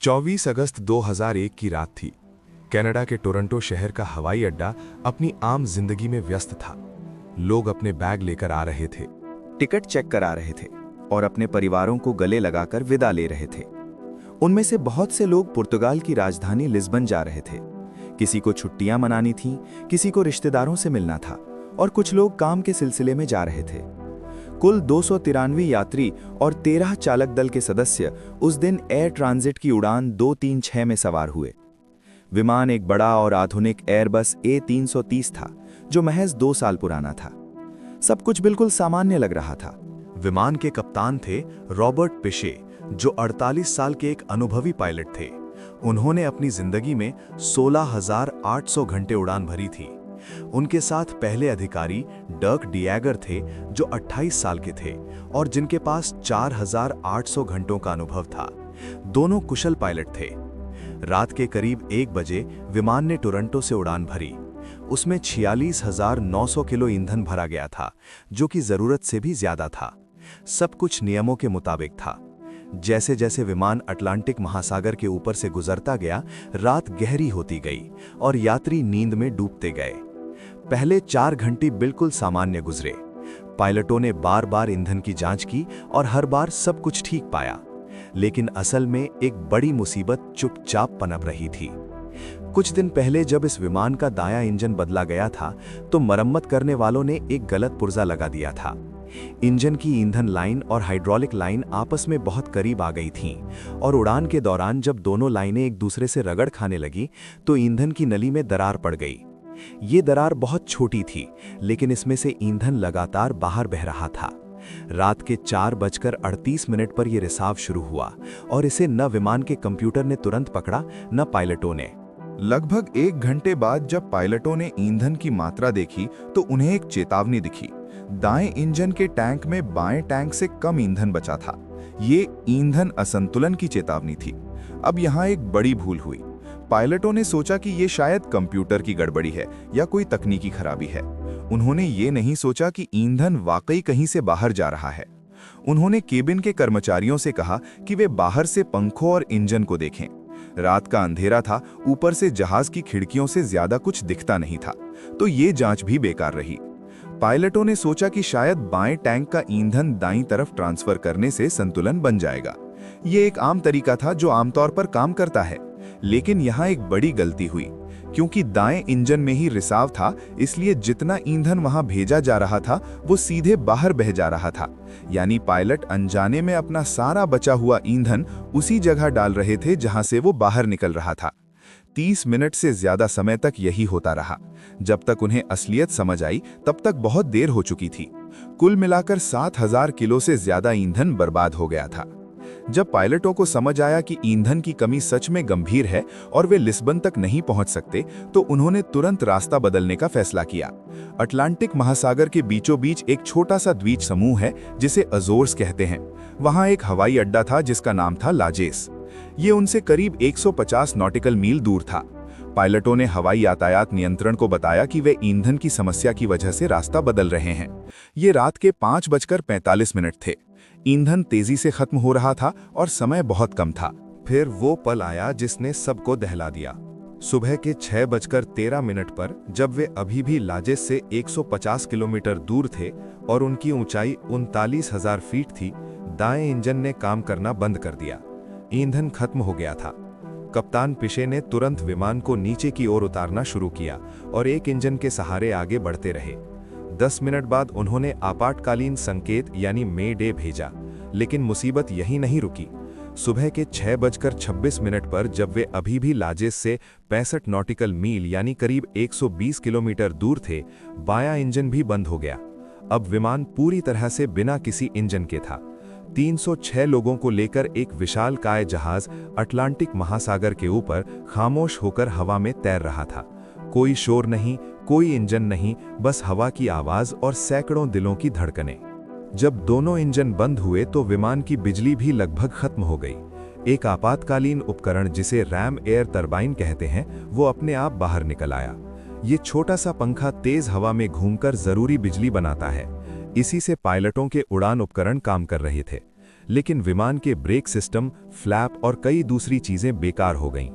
24 अगस्त 2001 की रात थी। कनाडा के टोरंटो शहर का हवाई अड्डा अपनी आम जिंदगी में व्यस्त था। लोग अपने बैग लेकर आ रहे थे, टिकट चेक करा रहे थे और अपने परिवारों को गले लगाकर विदा ले रहे थे। उनमें से बहुत से लोग पुर्तगाल की राजधानी लिस्बन जा रहे थे। किसी को छुट्टियां मनानी थीं, किसी को रिश्तेदारों से मिलना था और कुछ लोग काम के सिलसिले में जा रहे थे। कुल 293 यात्री और 13 चालक दल के सदस्य उस दिन एयर ट्रांजिट की उड़ान 236 में सवार हुए। विमान एक बड़ा और आधुनिक एयरबस A330 था, जो महज 2 साल पुराना था। सब कुछ बिल्कुल सामान्य लग रहा था। विमान के कप्तान थे रॉबर्ट पिशे, जो 48 साल के एक अनुभवी पायलट थे। उन्होंने अपनी जिंदगी में 16,800 घंटे उड़ान भरी थी। उनके साथ पहले अधिकारी डर्क डिएगर थे, जो 28 साल के थे और जिनके पास 4,800 घंटों का अनुभव था। दोनों कुशल पायलट थे। रात के करीब 1 बजे विमान ने टोरंटो से उड़ान भरी। उसमें 46,900 किलो ईंधन भरा गया था, जो कि जरूरत से भी ज्यादा था। सब कुछ नियमों के मुताबिक था। जैसे जैसे विमान अटलांटिक महासागर के ऊपर से गुजरता गया, रात गहरी होती गई और यात्री नींद में डूबते गए। पहले 4 घंटे बिल्कुल सामान्य गुजरे। पायलटों ने बार बार ईंधन की जांच की और हर बार सब कुछ ठीक पाया। लेकिन असल में एक बड़ी मुसीबत चुपचाप पनप रही थी। कुछ दिन पहले जब इस विमान का दायां इंजन बदला गया था, तो मरम्मत करने वालों ने एक गलत पुर्जा लगा दिया था। इंजन की ईंधन लाइन और हाइड्रोलिक लाइन आपस में बहुत करीब आ गई थीं और उड़ान के दौरान जब दोनों लाइनें एक दूसरे से रगड़ खाने लगी, तो ईंधन की नली में दरार पड़ गई। ये दरार बहुत छोटी थी, लेकिन इसमें से ईंधन लगातार बाहर बह रहा था। रात के 4:38 पर यह रिसाव शुरू हुआ और इसे न विमान के कंप्यूटर ने तुरंत पकड़ा, न पायलटों ने। लगभग 1 घंटे बाद जब पायलटों ने ईंधन की मात्रा देखी, तो उन्हें एक चेतावनी दिखी। दाएं इंजन के टैंक में बाएं टैंक से कम ईंधन बचा था। ये ईंधन असंतुलन की चेतावनी थी। अब यहाँ एक बड़ी भूल हुई। पायलटों ने सोचा कि ये शायद कंप्यूटर की गड़बड़ी है या कोई तकनीकी खराबी है। उन्होंने ये नहीं सोचा कि ईंधन वाकई कहीं से बाहर जा रहा है। उन्होंने केबिन के कर्मचारियों से कहा कि वे बाहर से पंखों और इंजन को देखें। रात का अंधेरा था, ऊपर से जहाज की खिड़कियों से ज्यादा कुछ दिखता नहीं था, तो ये जांच भी बेकार रही। पायलटों ने सोचा कि शायद बाएं टैंक का ईंधन दाईं तरफ ट्रांसफर करने से संतुलन बन जाएगा। ये एक आम तरीका था जो आमतौर पर काम करता है। लेकिन यहाँ एक बड़ी गलती हुई। क्योंकि दाएं इंजन में ही रिसाव था, इसलिए जितना ईंधन वहां भेजा जा रहा था, वो सीधे बाहर बह जा रहा था। यानी पायलट अनजाने में अपना सारा बचा हुआ ईंधन उसी जगह डाल रहे थे जहां से वो बाहर निकल रहा था। 30 मिनट से ज्यादा समय तक यही होता रहा। जब तक उन्हें असलियत समझ आई, तब तक बहुत देर हो चुकी थी। कुल मिलाकर 7,000 किलो से ज्यादा ईंधन बर्बाद हो गया था। जब पायलटों को समझ आया कि ईंधन की कमी सच में गंभीर है और वे लिस्बन तक नहीं पहुंच सकते, तो उन्होंने तुरंत रास्ता बदलने का फैसला किया। अटलांटिक महासागर के बीचों बीच एक छोटा सा द्वीप समूह है, जिसे अजोर्स कहते हैं। वहां एक हवाई अड्डा था जिसका नाम था लाजेस। ये उनसे करीब 150 नॉटिकल मील दूर था। पायलटों ने हवाई यातायात नियंत्रण को बताया कि वे ईंधन की समस्या की वजह से रास्ता बदल रहे हैं। ये रात के 5:45 थे। ईंधन तेजी से खत्म हो रहा था और समय बहुत कम था। फिर वो पल आया जिसने सबको दहला दिया। सुबह के 6:13 पर, जब वे अभी भी लाजेस से 150 किलोमीटर दूर थे और उनकी ऊंचाई 39,000 फीट थी, दाएं इंजन ने काम करना बंद कर दिया। ईंधन खत्म हो गया था। कप्तान पिशे ने तुरंत विमान को नीचे की ओर उतारना शुरू किया और एक इंजन के सहारे आगे बढ़ते रहे। 10 मिनट बाद उन्होंने आपातकालीन संकेत यानी मे डे भेजा। लेकिन मुसीबत यही नहीं रुकी। सुबह के 6:26 पर, जब वे अभी भी लाजेस से 65 नॉटिकल मील यानी करीब 120 किलोमीटर दूर थे, बायां इंजन भी बंद हो गया। अब विमान पूरी तरह से बिना किसी इंजन के था। 306 लोगों को लेकर एक विशालकाय जहाज अटलांटिक महासागर के ऊपर खामोश होकर हवा में तैर रहा था। कोई शोर नहीं, कोई इंजन नहीं, बस हवा की आवाज और सैकड़ों दिलों की धड़कनें। जब दोनों इंजन बंद हुए तो विमान की बिजली भी लगभग खत्म हो गई। एक आपातकालीन उपकरण, जिसे रैम एयर टरबाइन कहते हैं, वो अपने आप बाहर निकल आया। ये छोटा सा पंखा तेज हवा में घूमकर जरूरी बिजली बनाता है। इसी से पायलटों के उड़ान उपकरण काम कर रहे थे। लेकिन विमान के ब्रेक सिस्टम, फ्लैप और कई दूसरी चीजें बेकार हो गईं।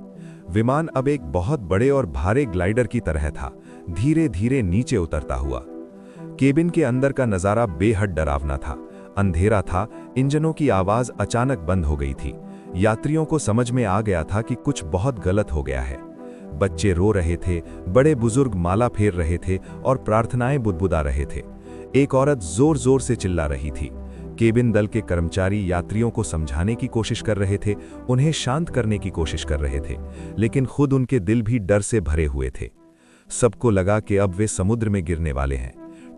विमान अब एक बहुत बड़े और भारे ग्लाइडर की तरह था, धीरे धीरे नीचे उतरता हुआ। केबिन के अंदर का नज़ारा बेहद डरावना था। अंधेरा था, इंजनों की आवाज़ अचानक बंद हो गई थी। यात्रियों को समझ में आ गया था कि कुछ बहुत गलत हो गया है। बच्चे रो रहे थे, बड़े बुजुर्ग माला फेर रहे थे और प्रार्थनाएं बुदबुदा रहे थे। एक औरत जोर जोर से चिल्ला रही थी। केबिन दल के कर्मचारी यात्रियों को समझाने की कोशिश कर रहे थे, उन्हें शांत करने की कोशिश कर रहे थे, लेकिन खुद उनके दिल भी डर से भरे हुए थे। सबको लगा कि अब वे समुद्र में गिरने वाले हैं,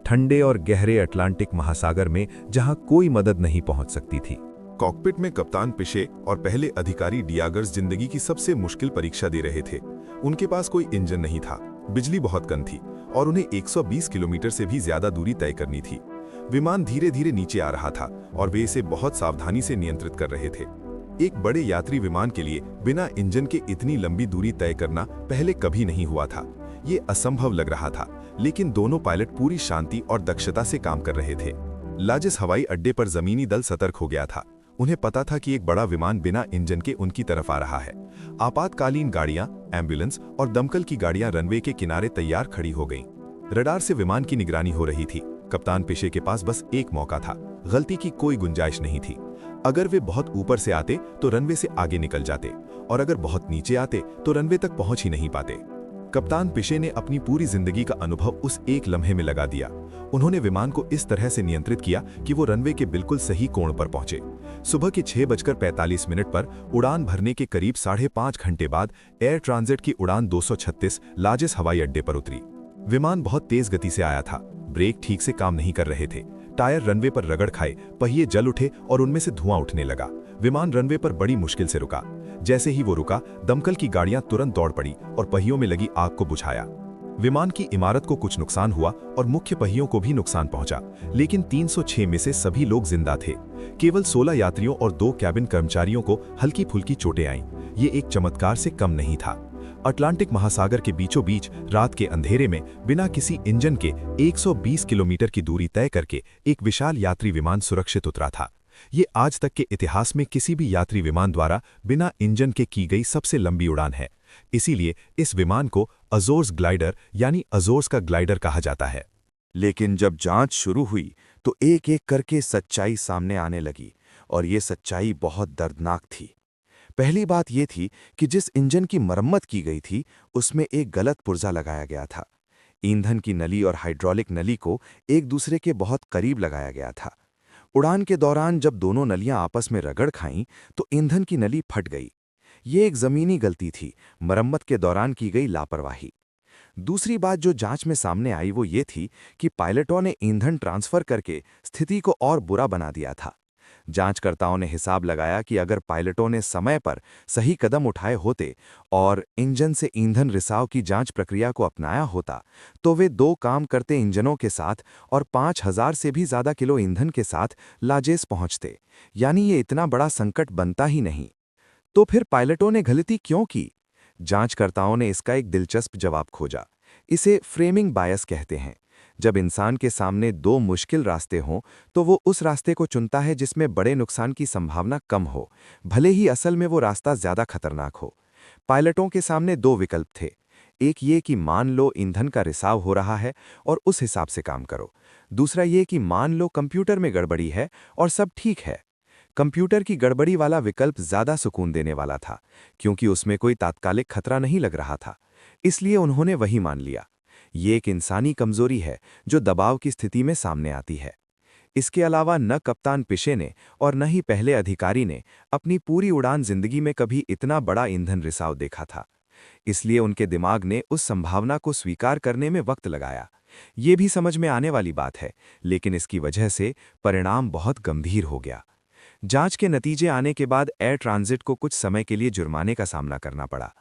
ठंडे और गहरे अटलांटिक महासागर में, जहां कोई मदद नहीं पहुंच सकती थी। कॉकपिट में कप्तान पिशे और पहले अधिकारी डियागर्स जिंदगी की सबसे मुश्किल परीक्षा दे रहे थे। उनके पास कोई इंजन नहीं था, बिजली बहुत कम थी और उन्हें 120 किलोमीटर से भी ज्यादा दूरी तय करनी थी। विमान धीरे धीरे नीचे आ रहा था और वे इसे बहुत सावधानी से नियंत्रित कर रहे थे। एक बड़े यात्री विमान के लिए बिना इंजन के इतनी लंबी दूरी तय करना पहले कभी नहीं हुआ था। ये असंभव लग रहा था, लेकिन दोनों पायलट पूरी शांति और दक्षता से काम कर रहे थे। लाजिस हवाई अड्डे पर जमीनी दल सतर्क हो गया था। उन्हें पता था कि एक बड़ा विमान बिना इंजन के उनकी तरफ आ रहा है। आपातकालीन गाड़ियां, एम्बुलेंस और दमकल की गाड़ियां रनवे के किनारे तैयार खड़ी हो गईं। रडार से विमान की निगरानी हो रही थी। कप्तान पिशे के पास बस एक मौका था, गलती की कोई गुंजाइश नहीं थी। अगर वे बहुत ऊपर से आते तो रनवे से आगे निकल जाते, और अगर बहुत नीचे आते तो रनवे तक पहुंच ही नहीं पाते। कप्तान पिशे ने अपनी पूरी जिंदगी का अनुभव उस एक लम्हे में लगा दिया। उन्होंने विमान को इस तरह से नियंत्रित किया कि वो रनवे के बिल्कुल सही कोण पर पहुंचे। सुबह के 6:45 पर उड़ान भरने के करीब 5.5 घंटे बाद एयर ट्रांजिट की उड़ान 236 लाजिस हवाई अड्डे पर उतरी। विमान बहुत तेज गति से आया था, ब्रेक ठीक से काम नहीं कर रहे थे, टायर रनवे पर रगड़ खाए, पहिए जल उठे और उनमें से धुआं उठने लगा। विमान रनवे पर बड़ी मुश्किल से रुका। जैसे ही वो रुका, दमकल की गाड़ियां तुरंत दौड़ पड़ी और पहियों में लगी आग को बुझाया। विमान की इमारत को कुछ नुकसान हुआ और मुख्य पहियों को भी नुकसान पहुंचा, लेकिन 306 में से सभी लोग जिंदा थे। केवल 16 यात्रियों और 2 कैबिन कर्मचारियों को हल्की फुल्की चोटें आईं। ये एक चमत्कार से कम नहीं था। अटलांटिक महासागर के बीचों बीच रात के अंधेरे में बिना किसी इंजन के 120 किलोमीटर की दूरी तय करके एक विशाल यात्री विमान सुरक्षित उतरा था। ये आज तक के इतिहास में किसी भी यात्री विमान द्वारा बिना इंजन के की गई सबसे लंबी उड़ान है। इसीलिए इस विमान को अजोर्स ग्लाइडर यानी अजोर्स का ग्लाइडर कहा जाता है। लेकिन जब जांच शुरू हुई तो एक एक करके सच्चाई सामने आने लगी, और ये सच्चाई बहुत दर्दनाक थी। पहली बात ये थी कि जिस इंजन की मरम्मत की गई थी उसमें एक गलत पुर्जा लगाया गया था। ईंधन की नली और हाइड्रोलिक नली को एक दूसरे के बहुत करीब लगाया गया था। उड़ान के दौरान जब दोनों नलियां आपस में रगड़ खाईं तो ईंधन की नली फट गई। ये एक जमीनी गलती थी, मरम्मत के दौरान की गई लापरवाही। दूसरी बात जो जांच में सामने आई वो ये थी कि पायलटों ने ईंधन ट्रांसफर करके स्थिति को और बुरा बना दिया था। जांचकर्ताओं ने हिसाब लगाया कि अगर पायलटों ने समय पर सही कदम उठाए होते और इंजन से ईंधन रिसाव की जांच प्रक्रिया को अपनाया होता तो वे 2 काम करते इंजनों के साथ और 5000 से भी ज्यादा किलो ईंधन के साथ लाजेस पहुंचते, यानी ये इतना बड़ा संकट बनता ही नहीं। तो फिर पायलटों ने गलती क्यों की? जांचकर्ताओं ने इसका एक दिलचस्प जवाब खोजा। इसे फ्रेमिंग बायस कहते हैं। जब इंसान के सामने 2 मुश्किल रास्ते हों तो वो उस रास्ते को चुनता है जिसमें बड़े नुकसान की संभावना कम हो, भले ही असल में वो रास्ता ज्यादा खतरनाक हो। पायलटों के सामने 2 विकल्प थे। एक ये कि मान लो ईंधन का रिसाव हो रहा है और उस हिसाब से काम करो। दूसरा ये कि मान लो कंप्यूटर में गड़बड़ी है और सब ठीक है। कंप्यूटर की गड़बड़ी वाला विकल्प ज्यादा सुकून देने वाला था, क्योंकि उसमें कोई तात्कालिक खतरा नहीं लग रहा था, इसलिए उन्होंने वही मान लिया। ये एक इंसानी कमजोरी है जो दबाव की स्थिति में सामने आती है। इसके अलावा न कप्तान पिशे ने और न ही पहले अधिकारी ने अपनी पूरी उड़ान जिंदगी में कभी इतना बड़ा ईंधन रिसाव देखा था, इसलिए उनके दिमाग ने उस संभावना को स्वीकार करने में वक्त लगाया। ये भी समझ में आने वाली बात है, लेकिन इसकी वजह से परिणाम बहुत गंभीर हो गया। जांच के नतीजे आने के बाद एयर ट्रांजिट को कुछ समय के लिए जुर्माने का सामना करना पड़ा।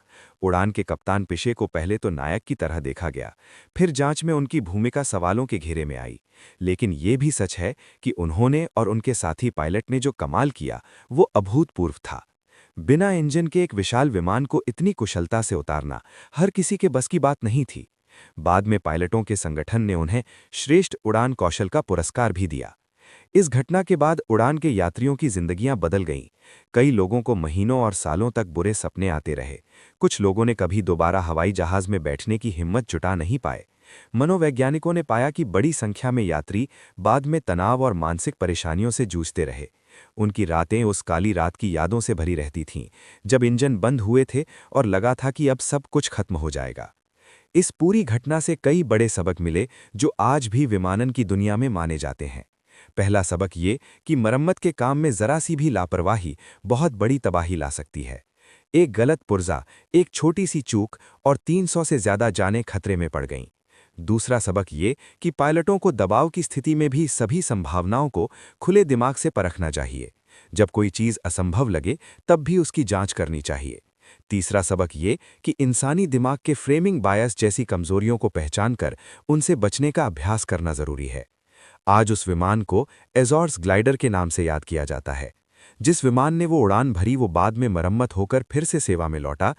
उड़ान के कप्तान पिशे को पहले तो नायक की तरह देखा गया, फिर जांच में उनकी भूमिका सवालों के घेरे में आई। लेकिन ये भी सच है कि उन्होंने और उनके साथी पायलट ने जो कमाल किया वो अभूतपूर्व था। बिना इंजन के एक विशाल विमान को इतनी कुशलता से उतारना हर किसी के बस की बात नहीं थी। बाद में पायलटों के संगठन ने उन्हें श्रेष्ठ उड़ान कौशल का पुरस्कार भी दिया। इस घटना के बाद उड़ान के यात्रियों की जिंदगियां बदल गईं। कई लोगों को महीनों और सालों तक बुरे सपने आते रहे। कुछ लोगों ने कभी दोबारा हवाई जहाज में बैठने की हिम्मत जुटा नहीं पाए। मनोवैज्ञानिकों ने पाया कि बड़ी संख्या में यात्री बाद में तनाव और मानसिक परेशानियों से जूझते रहे। उनकी रातें उस काली रात की यादों से भरी रहती थीं, जब इंजन बंद हुए थे और लगा था कि अब सब कुछ खत्म हो जाएगा। इस पूरी घटना से कई बड़े सबक मिले जो आज भी विमानन की दुनिया में माने जाते हैं। पहला सबक ये कि मरम्मत के काम में जरा सी भी लापरवाही बहुत बड़ी तबाही ला सकती है। एक गलत पुर्जा, एक छोटी सी चूक और 300 से ज्यादा जानें खतरे में पड़ गईं। दूसरा सबक ये कि पायलटों को दबाव की स्थिति में भी सभी संभावनाओं को खुले दिमाग से परखना चाहिए। जब कोई चीज असंभव लगे तब भी उसकी जांच करनी चाहिए। तीसरा सबक ये कि इंसानी दिमाग के फ्रेमिंग बायस जैसी कमजोरियों को पहचानकर उनसे बचने का अभ्यास करना जरूरी है। आज उस विमान को एज़ोर्स ग्लाइडर के नाम से याद किया जाता है। जिस विमान ने वो उड़ान भरी वो बाद में मरम्मत होकर फिर से सेवा में लौटा,